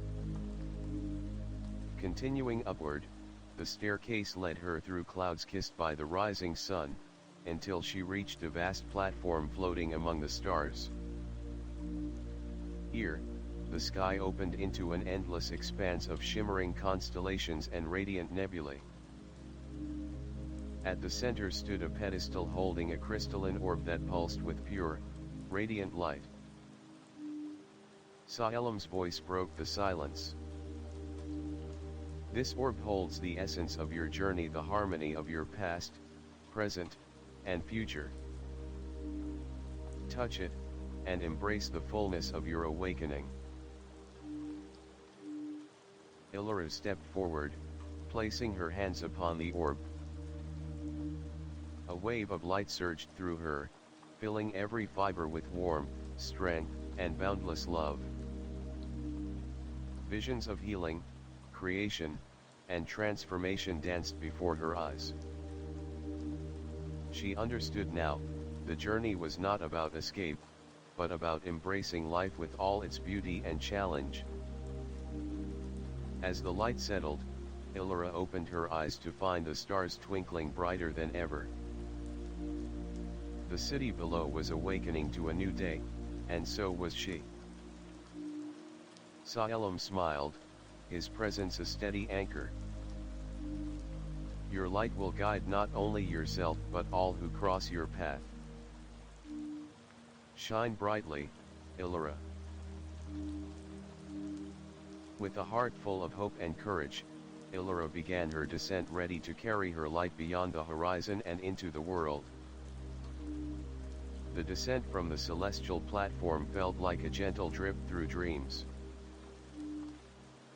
Continuing upward, The staircase led her through clouds kissed by the rising sun, until she reached a vast platform floating among the stars. Here, the sky opened into an endless expanse of shimmering constellations and radiant nebulae. At the center stood a pedestal holding a crystalline orb that pulsed with pure, radiant light. Saelim's voice broke the silence. This orb holds the essence of your journey, the harmony of your past, present, and future. Touch it, and embrace the fullness of your awakening. Elara stepped forward, placing her hands upon the orb. A wave of light surged through her, filling every fiber with warmth, strength, and boundless love. Visions of healing, creation, and transformation danced before her eyes. She understood now, the journey was not about escape, but about embracing life with all its beauty and challenge. As the light settled, Elara opened her eyes to find the stars twinkling brighter than ever. The city below was awakening to a new day, and so was she. Saelim smiled, his presence a steady anchor. Your light will guide not only yourself but all who cross your path. Shine brightly, Elara. With a heart full of hope and courage, Elara began her descent, ready to carry her light beyond the horizon and into the world. The descent from the celestial platform felt like a gentle drip through dreams.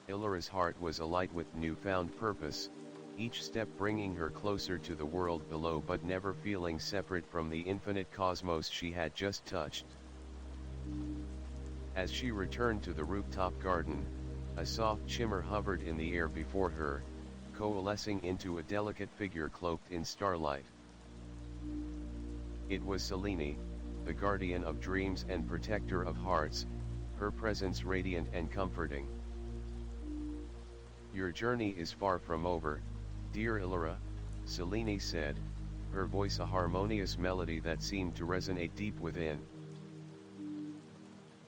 Elara's heart was alight with newfound purpose, each step bringing her closer to the world below but never feeling separate from the infinite cosmos she had just touched. As she returned to the rooftop garden, a soft shimmer hovered in the air before her, coalescing into a delicate figure cloaked in starlight. It was Selene, the guardian of dreams and protector of hearts, her presence radiant and comforting. Your journey is far from over, dear Elara, Selene said, her voice a harmonious melody that seemed to resonate deep within.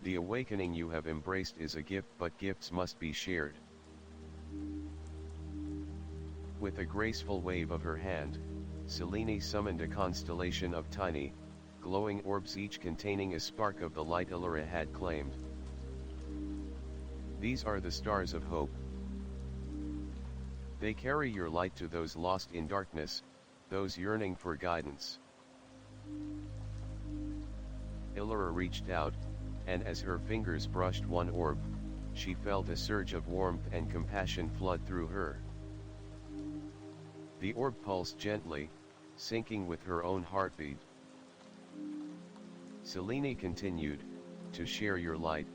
The awakening you have embraced is a gift, but gifts must be shared. With a graceful wave of her hand, Selene summoned a constellation of tiny, glowing orbs, each containing a spark of the light Elara had claimed. These are the stars of hope. They carry your light to those lost in darkness, those yearning for guidance. Elara reached out, and as her fingers brushed one orb, she felt a surge of warmth and compassion flood through her. The orb pulsed gently, syncing with her own heartbeat. Selene continued, to share your light,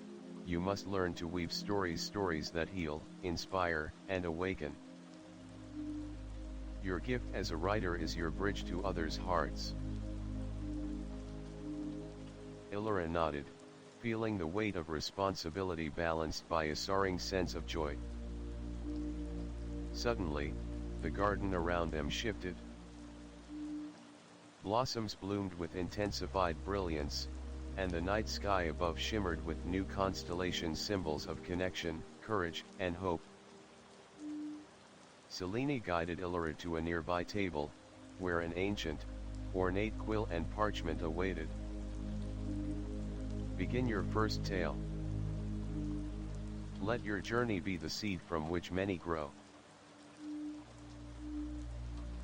you must learn to weave stories that heal, inspire, and awaken. Your gift as a writer is your bridge to others' hearts. Elara nodded, feeling the weight of responsibility balanced by a soaring sense of joy. Suddenly, the garden around them shifted. Blossoms bloomed with intensified brilliance, and the night sky above shimmered with new constellation symbols of connection, courage, and hope. Selene guided Elara to a nearby table, where an ancient, ornate quill and parchment awaited. Begin your first tale. Let your journey be the seed from which many grow.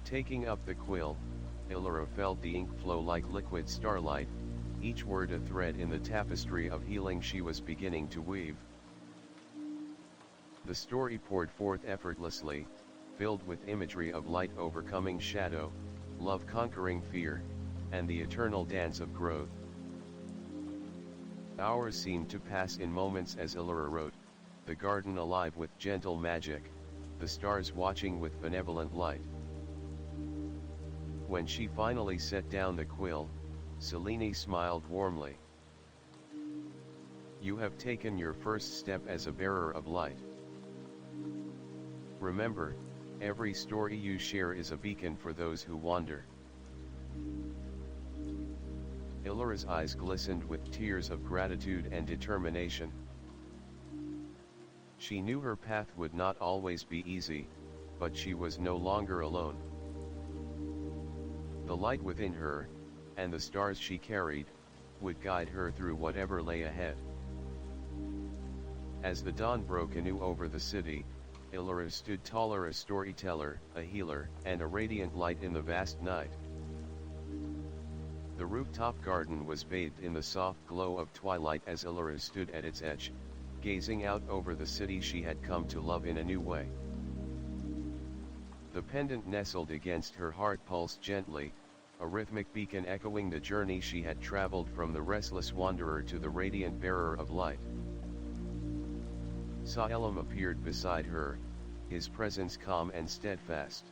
Taking up the quill, Elara felt the ink flow like liquid starlight, each word a thread in the tapestry of healing she was beginning to weave. The story poured forth effortlessly, filled with imagery of light overcoming shadow, love conquering fear, and the eternal dance of growth. Hours seemed to pass in moments as Elara wrote, the garden alive with gentle magic, the stars watching with benevolent light. When she finally set down the quill, Selene smiled warmly. You have taken your first step as a bearer of light. Remember, Every story you share is a beacon for those who wander. Elara's eyes glistened with tears of gratitude and determination. She knew her path would not always be easy, but she was no longer alone. The light within her, and the stars she carried, would guide her through whatever lay ahead. As the dawn broke anew over the city, Elara stood taller, a storyteller, a healer, and a radiant light in the vast night. The rooftop garden was bathed in the soft glow of twilight as Elara stood at its edge, gazing out over the city she had come to love in a new way. The pendant nestled against her heart pulsed gently, a rhythmic beacon echoing the journey she had traveled from the restless wanderer to the radiant bearer of light. Sa'elam appeared beside her, his presence calm and steadfast.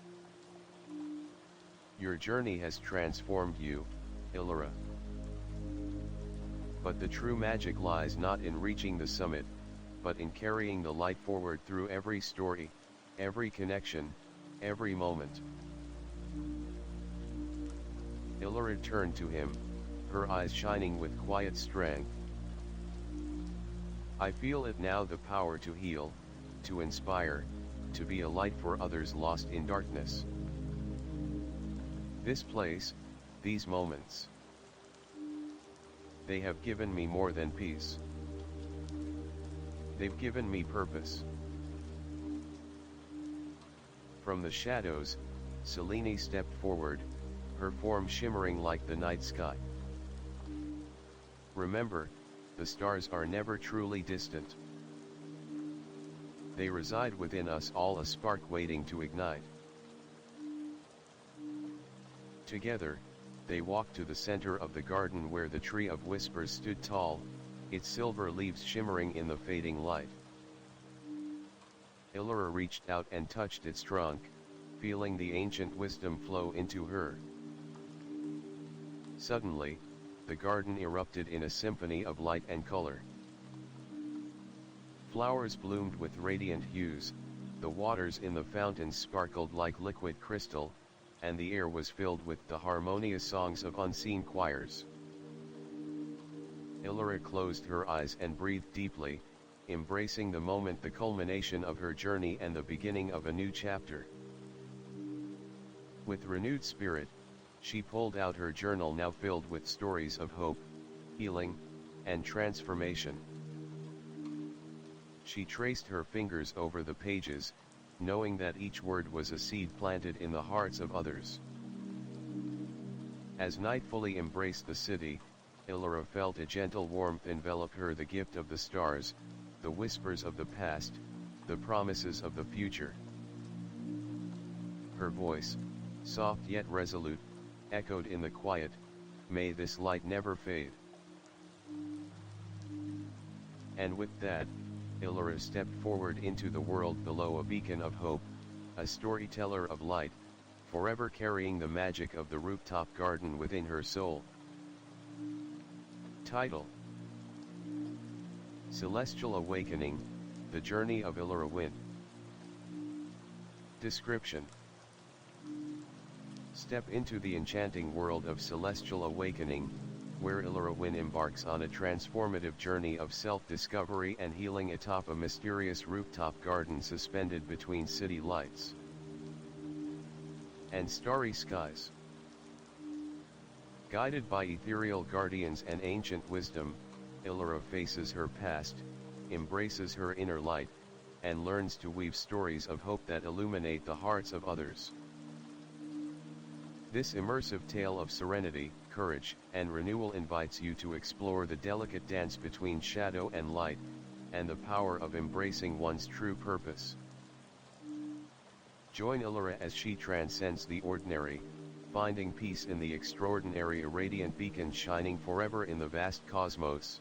Your journey has transformed you, Elara. But the true magic lies not in reaching the summit, but in carrying the light forward through every story, every connection, every moment. Elara turned to him, her eyes shining with quiet strength. I feel it now, the power to heal, to inspire, to be a light for others lost in darkness. This place, these moments, they have given me more than peace. They've given me purpose. From the shadows, Selene stepped forward, her form shimmering like the night sky. Remember, the stars are never truly distant. They reside within us all, a spark waiting to ignite. Together, they walked to the center of the garden where the tree of whispers stood tall, its silver leaves shimmering in the fading light. Elara reached out and touched its trunk, feeling the ancient wisdom flow into her. Suddenly, the garden erupted in a symphony of light and color. Flowers bloomed with radiant hues, the waters in the fountains sparkled like liquid crystal, and the air was filled with the harmonious songs of unseen choirs. Elara closed her eyes and breathed deeply, embracing the moment, the culmination of her journey and the beginning of a new chapter. With renewed spirit, she pulled out her journal, now filled with stories of hope, healing, and transformation. She traced her fingers over the pages, knowing that each word was a seed planted in the hearts of others. As night fully embraced the city, Elara felt a gentle warmth envelop her, the gift of the stars, the whispers of the past, the promises of the future. Her voice, soft yet resolute, echoed in the quiet, "May this light never fade." And with that, Elara stepped forward into the world below, a beacon of hope, a storyteller of light, forever carrying the magic of the rooftop garden within her soul. Title: Celestial Awakening, The Journey of Elara Wynn. Description: Step into the enchanting world of Celestial Awakening, where Elara Wynn embarks on a transformative journey of self-discovery and healing atop a mysterious rooftop garden suspended between city lights and starry skies. Guided by ethereal guardians and ancient wisdom, Elara faces her past, embraces her inner light, and learns to weave stories of hope that illuminate the hearts of others. This immersive tale of serenity, courage, and renewal invites you to explore the delicate dance between shadow and light, and the power of embracing one's true purpose. Join Elara as she transcends the ordinary, finding peace in the extraordinary, a radiant beacon shining forever in the vast cosmos.